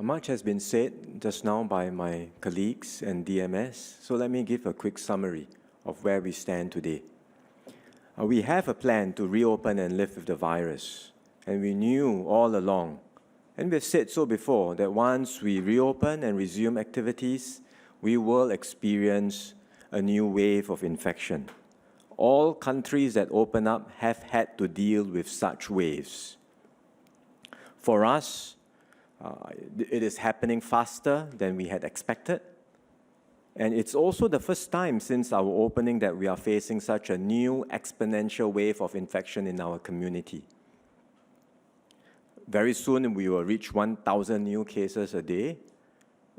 Much has been said just now by my colleagues and DMS, so let me give a quick summary of where we stand today. We have a plan to reopen and live with the virus, and we knew all along, and we've said so before, that once we reopen and resume activities, we will experience a new wave of infection. All countries that open up have had to deal with such waves. For us, it is happening faster than we had expected. And it's also the first time since our opening that we are facing such a new exponential wave of infection in our community. Very soon we will reach 1,000 new cases a day,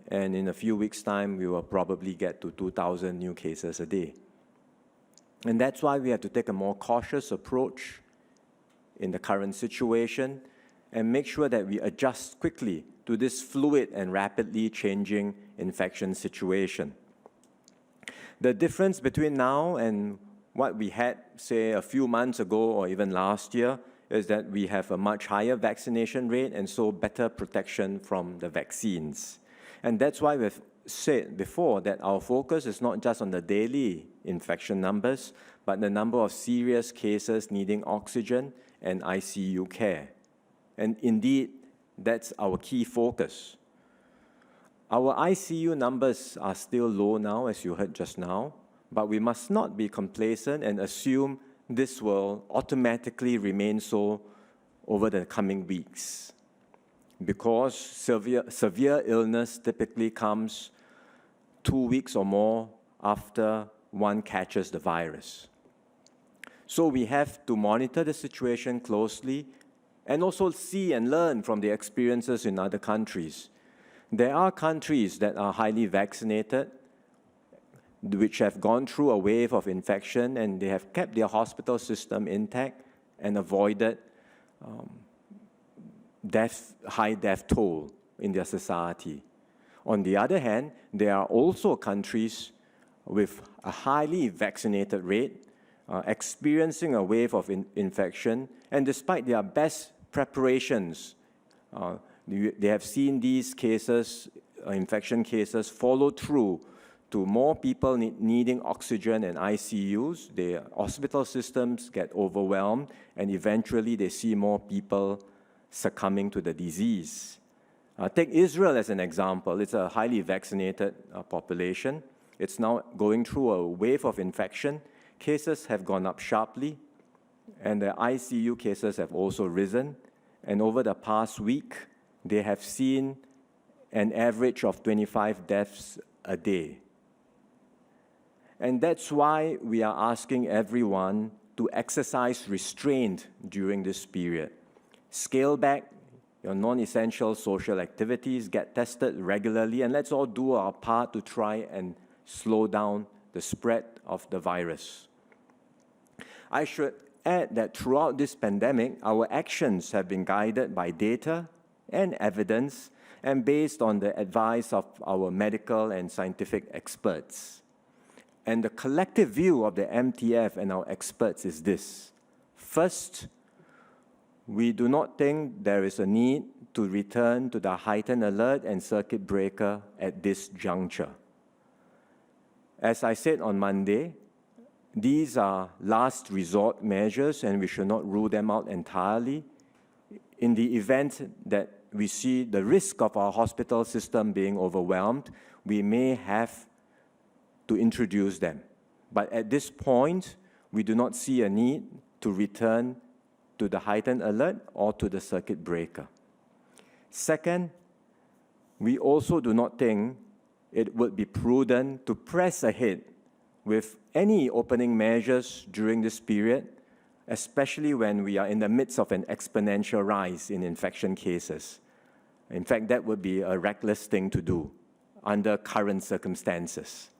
and in a few weeks' time we will probably get to 2,000 new cases a day. And that's why we have to take a more cautious approach in the current situation and make sure that we adjust quickly to this fluid and rapidly changing infection situation. The difference between now and what we had, say, a few months ago or even last year is that we have a much higher vaccination rate and so better protection from the vaccines. And that's why we've said before that our focus is not just on the daily infection numbers, but the number of serious cases needing oxygen and ICU care. And indeed, that's our key focus. Our ICU numbers are still low now, as you heard just now, but we must not be complacent and assume this will automatically remain so over the coming weeks, because severe illness typically comes 2 weeks or more after one catches the virus. So we have to monitor the situation closely and also see and learn from the experiences in other countries. There are countries that are highly vaccinated, which have gone through a wave of infection, and they have kept their hospital system intact and avoided high death toll in their society. On the other hand, there are also countries with a highly vaccinated rate experiencing a wave of infection, and despite their best preparations, they have seen these cases, infection cases, follow through to more people needing oxygen and ICUs. The hospital systems get overwhelmed, and eventually they see more people succumbing to the disease. Take Israel as an example. It's a highly vaccinated population. It's now going through a wave of infection. Cases have gone up sharply, and the ICU cases have also risen. And over the past week, they have seen an average of 25 deaths a day. And that's why we are asking everyone to exercise restraint during this period. Scale back your non-essential social activities, get tested regularly, and let's all do our part to try and slow down the spread of the virus. I should add that throughout this pandemic, our actions have been guided by data and evidence and based on the advice of our medical and scientific experts. And the collective view of the MTF and our experts is this. First, we do not think there is a need to return to the heightened alert and circuit breaker at this juncture. As I said on Monday, these are last resort measures and we should not rule them out entirely. In the event that we see the risk of our hospital system being overwhelmed, we may have to introduce them. But at this point, we do not see a need to return to the heightened alert or to the circuit breaker. Second, we also do not think it would be prudent to press ahead with any opening measures during this period, especially when we are in the midst of an exponential rise in infection cases. In fact, that would be a reckless thing to do under current circumstances.